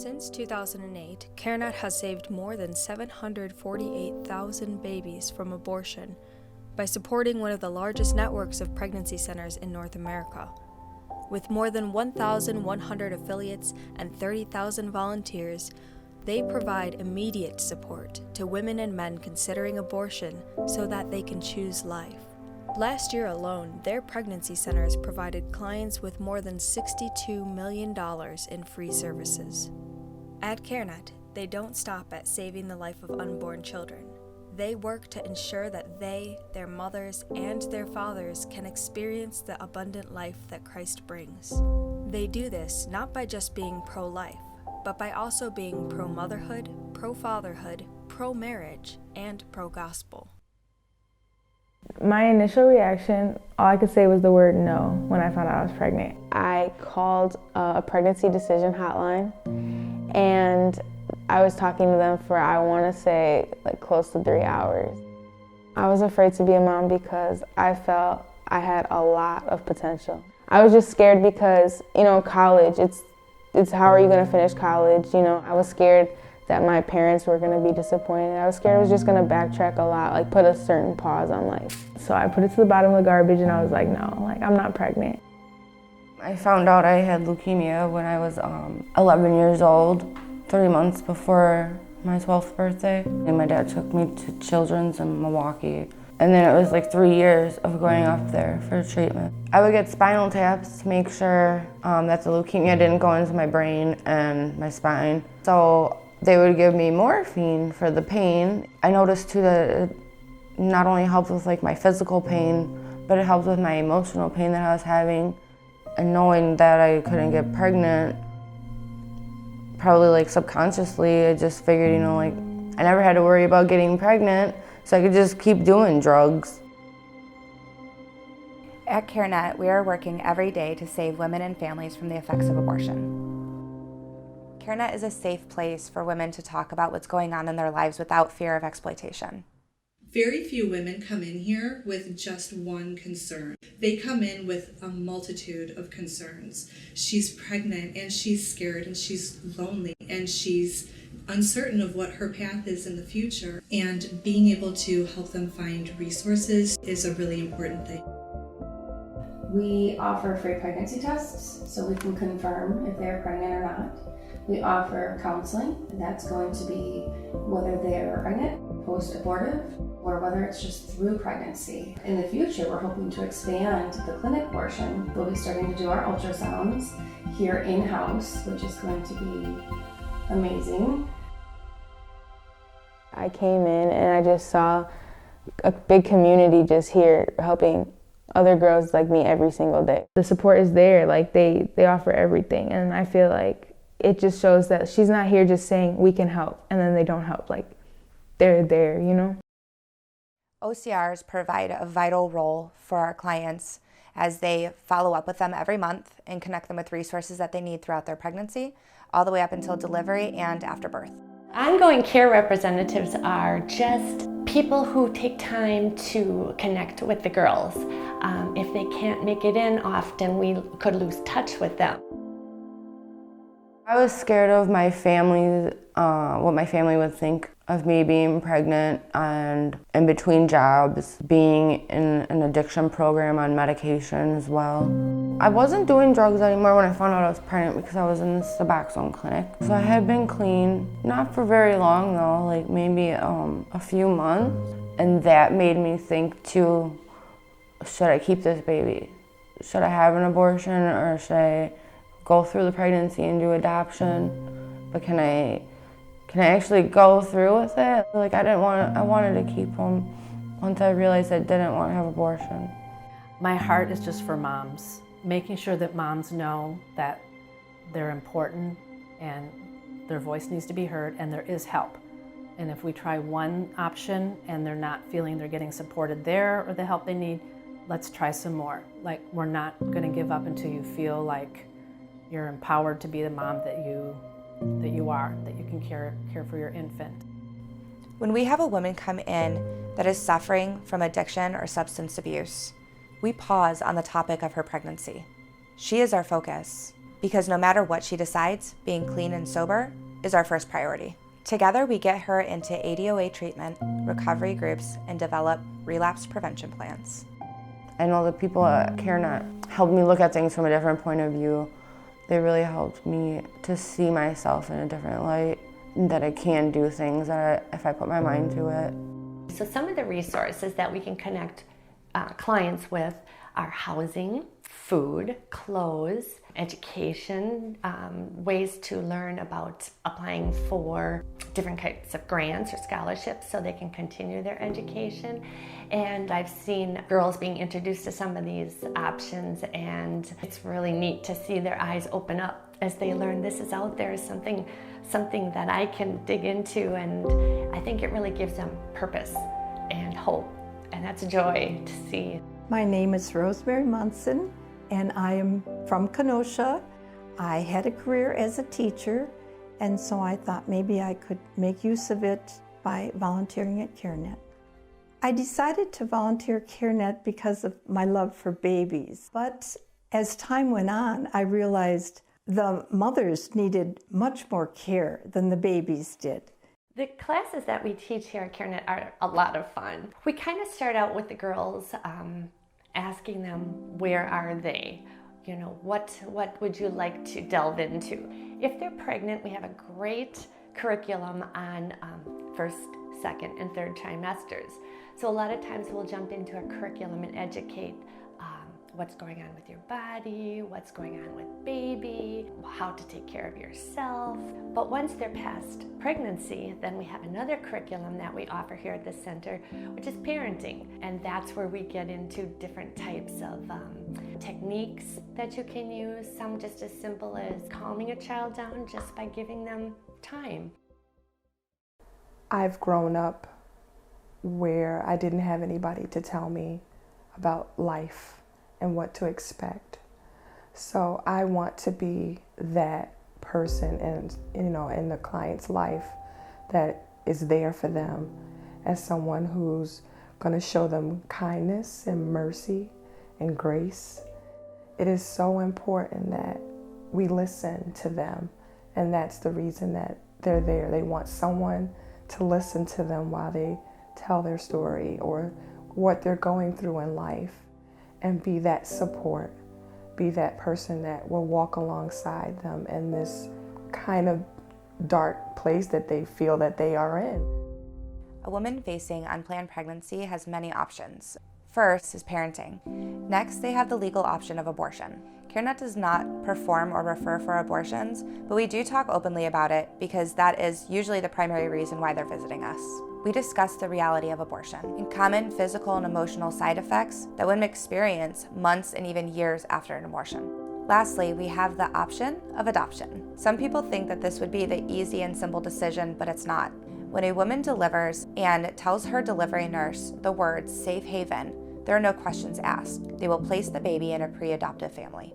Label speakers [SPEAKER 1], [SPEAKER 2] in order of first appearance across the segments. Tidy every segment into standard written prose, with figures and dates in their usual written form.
[SPEAKER 1] Since 2008, CareNet has saved more than 748,000 babies from abortion by supporting one of the largest networks of pregnancy centers in North America. With more than 1,100 affiliates and 30,000 volunteers, they provide immediate support to women and men considering abortion so that they can choose life. Last year alone, their pregnancy centers provided clients with more than $62 million in free services. At CareNet, they don't stop at saving the life of unborn children. They work to ensure that they, their mothers, and their fathers can experience the abundant life that Christ brings. They do this not by just being pro-life, but by also being pro-motherhood, pro-fatherhood, pro-marriage, and pro-gospel.
[SPEAKER 2] My initial reaction, all I could say was the word no when I found out I was pregnant. I called a pregnancy decision hotline, and I was talking to them for, I want to say, like close to 3 hours. I was afraid to be a mom because I felt I had a lot of potential. I was just scared because, college, it's how are you going to finish college? I was scared that my parents were going to be disappointed. I was scared I was just going to backtrack a lot, like put a certain pause on life. So I put it to the bottom of the garbage and I was like, no, I'm not pregnant.
[SPEAKER 3] I found out I had leukemia when I was 11 years old, 3 months before my 12th birthday. And my dad took me to Children's in Milwaukee. And then it was like 3 years of going up there for treatment. I would get spinal taps to make sure that the leukemia didn't go into my brain and my spine. So they would give me morphine for the pain. I noticed too that it not only helped with like my physical pain, but it helped with my emotional pain that I was having. And knowing that I couldn't get pregnant, probably like subconsciously, I just figured, I never had to worry about getting pregnant, so I could just keep doing drugs.
[SPEAKER 4] At CareNet, we are working every day to save women and families from the effects of abortion. CareNet is a safe place for women to talk about what's going on in their lives without fear of exploitation.
[SPEAKER 5] Very few women come in here with just one concern. They come in with a multitude of concerns. She's pregnant and she's scared and she's lonely and she's uncertain of what her path is in the future. And being able to help them find resources is a really important thing.
[SPEAKER 6] We offer free pregnancy tests so we can confirm if they're pregnant or not. We offer counseling, and that's going to be whether they're pregnant, post-abortive, or whether it's just through pregnancy. In the future, we're hoping to expand the clinic portion. We'll be starting to do our ultrasounds here in-house, which is going to be amazing.
[SPEAKER 2] I came in and I just saw a big community just here helping other girls like me every single day. The support is there, they offer everything, and I feel like it just shows that she's not here just saying we can help and then they don't help, they're there,
[SPEAKER 4] OCRs provide a vital role for our clients as they follow up with them every month and connect them with resources that they need throughout their pregnancy, all the way up until delivery and after birth.
[SPEAKER 7] Ongoing care representatives are just people who take time to connect with the girls. If they can't make it in often, we could lose touch with them.
[SPEAKER 3] I was scared of my family, what my family would think of me being pregnant and in between jobs, being in an addiction program on medication as well. I wasn't doing drugs anymore when I found out I was pregnant because I was in the Suboxone clinic. So I had been clean, not for very long though, maybe a few months. And that made me think too, should I keep this baby? Should I have an abortion or should I go through the pregnancy and do adoption? But can I actually go through with it? I wanted to keep him once I realized I didn't want to have abortion.
[SPEAKER 8] My heart is just for moms, making sure that moms know that they're important and their voice needs to be heard and there is help. And if we try one option and they're not feeling they're getting supported there or the help they need, let's try some more. We're not going to give up until you feel like you're empowered to be the mom that you are, that you can care for your infant.
[SPEAKER 4] When we have a woman come in that is suffering from addiction or substance abuse, we pause on the topic of her pregnancy. She is our focus because no matter what she decides, being clean and sober is our first priority. Together, we get her into ADOA treatment, recovery groups, and develop relapse prevention plans.
[SPEAKER 3] I know the people at CareNet helped me look at things from a different point of view. They really helped me to see myself in a different light, that I can do things if I put my mind to it.
[SPEAKER 7] So some of the resources that we can connect clients with are housing, food, clothes, education, ways to learn about applying for different types of grants or scholarships so they can continue their education. And I've seen girls being introduced to some of these options, and it's really neat to see their eyes open up as they learn this is out there, something that I can dig into, and I think it really gives them purpose and hope, and that's a joy to see.
[SPEAKER 9] My name is Rosemary Munson, and I am from Kenosha. I had a career as a teacher, and so I thought maybe I could make use of it by volunteering at CareNet. I decided to volunteer at CareNet because of my love for babies, but as time went on, I realized the mothers needed much more care than the babies did.
[SPEAKER 7] The classes that we teach here at CareNet are a lot of fun. We kind of start out with the girls asking them, where are they? You know, what would you like to delve into? If they're pregnant, we have a great curriculum on first, second, and third trimesters. So a lot of times we'll jump into a curriculum and educate what's going on with your body, what's going on with baby, how to take care of yourself. But once they're past pregnancy, then we have another curriculum that we offer here at the center, which is parenting. And that's where we get into different types of techniques that you can use, some just as simple as calming a child down just by giving them time.
[SPEAKER 10] I've grown up where I didn't have anybody to tell me about life and what to expect. So I want to be that person in the client's life that is there for them as someone who's going to show them kindness and mercy and grace. It is so important that we listen to them, and that's the reason that they're there. They want someone to listen to them while they tell their story or what they're going through in life, and be that support, be that person that will walk alongside them in this kind of dark place that they feel that they are in.
[SPEAKER 4] A woman facing unplanned pregnancy has many options. First is parenting. Next, they have the legal option of abortion. CareNet does not perform or refer for abortions, but we do talk openly about it because that is usually the primary reason why they're visiting us. We discuss the reality of abortion and common physical and emotional side effects that women experience months and even years after an abortion. Lastly, we have the option of adoption. Some people think that this would be the easy and simple decision, but it's not. When a woman delivers and tells her delivery nurse the words "safe haven," there are no questions asked. They will place the baby in a pre-adoptive family.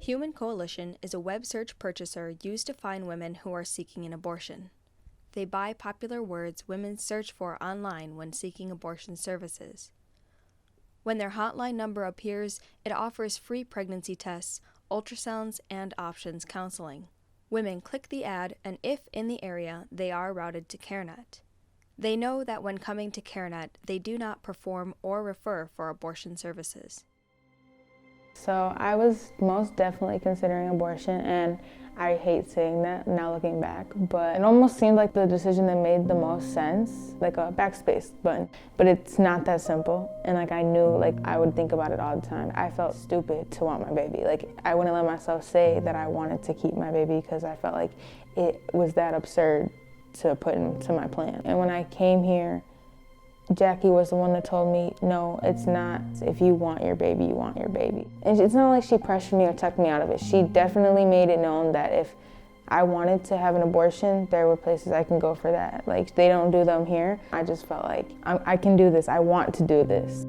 [SPEAKER 1] Human Coalition is a web search purchaser used to find women who are seeking an abortion. They buy popular words women search for online when seeking abortion services. When their hotline number appears, it offers free pregnancy tests, ultrasounds, and options counseling. Women click the ad, and if in the area, they are routed to CareNet. They know that when coming to CareNet, they do not perform or refer for abortion services.
[SPEAKER 2] So I was most definitely considering abortion, and I hate saying that now looking back, but it almost seemed like the decision that made the most sense, like a backspace button. But it's not that simple, and I knew I would think about it all the time. I felt stupid to want my baby. I wouldn't let myself say that I wanted to keep my baby because I felt like it was that absurd to put into my plan. And when I came here, Jackie was the one that told me, no, it's not. If you want your baby, you want your baby. And it's not like she pressured me or tucked me out of it. She definitely made it known that if I wanted to have an abortion, there were places I can go for that. They don't do them here. I just felt like I can do this. I want to do this.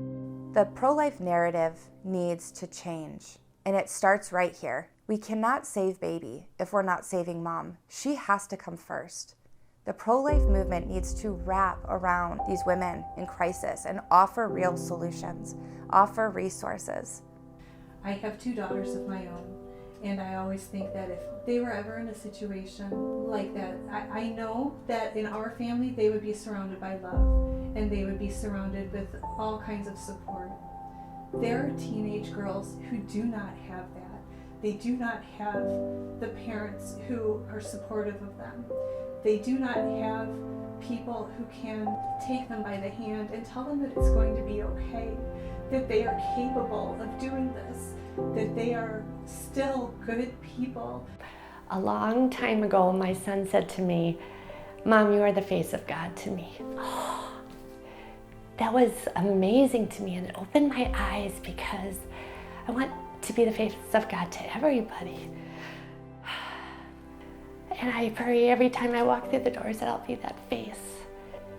[SPEAKER 4] The pro-life narrative needs to change, and it starts right here. We cannot save baby if we're not saving mom. She has to come first. The pro-life movement needs to wrap around these women in crisis and offer real solutions, offer resources.
[SPEAKER 5] I have 2 daughters of my own,
[SPEAKER 11] And I always think that if they were ever in a situation like that, I know that in our family they would be surrounded by love and they would be surrounded with all kinds of support. There are teenage girls who do not have that. They do not have the parents who are supportive of them. They do not have people who can take them by the hand and tell them that it's going to be okay, that they are capable of doing this, that they are still good people.
[SPEAKER 7] A long time ago, my son said to me, "Mom, you are the face of God to me." Oh, that was amazing to me, and it opened my eyes because I want to be the face of God to everybody. And I pray every time I walk through the doors that I'll be that face.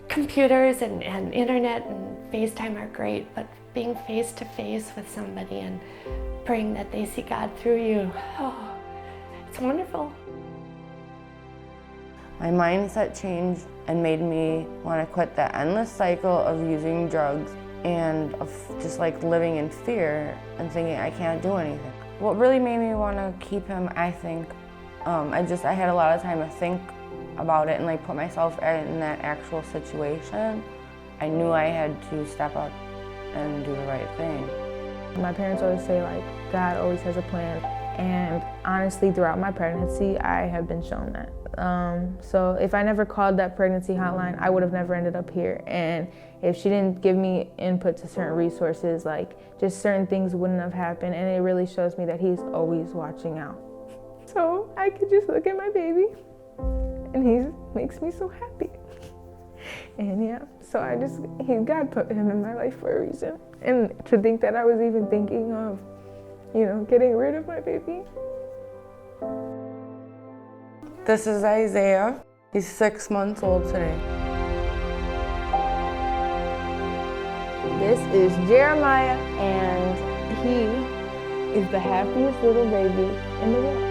[SPEAKER 7] Computers and internet and FaceTime are great, but being face to face with somebody and praying that they see God through you, oh, it's wonderful.
[SPEAKER 3] My mindset changed and made me want to quit the endless cycle of using drugs and of just like living in fear and thinking I can't do anything. What really made me want to keep him, I think, I had a lot of time to think about it and like put myself in that actual situation. I knew I had to step up and do the right thing.
[SPEAKER 2] My parents always say like, God always has a plan. And honestly, throughout my pregnancy, I have been shown that. So if I never called that pregnancy hotline, I would have never ended up here. And if she didn't give me input to certain resources, like just certain things wouldn't have happened. And it really shows me that he's always watching out. So I could just look at my baby and he makes me so happy. And yeah, so God put him in my life for a reason. And to think that I was even thinking of, getting rid of my baby.
[SPEAKER 3] This is Isaiah. He's 6 months old today.
[SPEAKER 2] This is Jeremiah, and he is the happiest little baby in the world.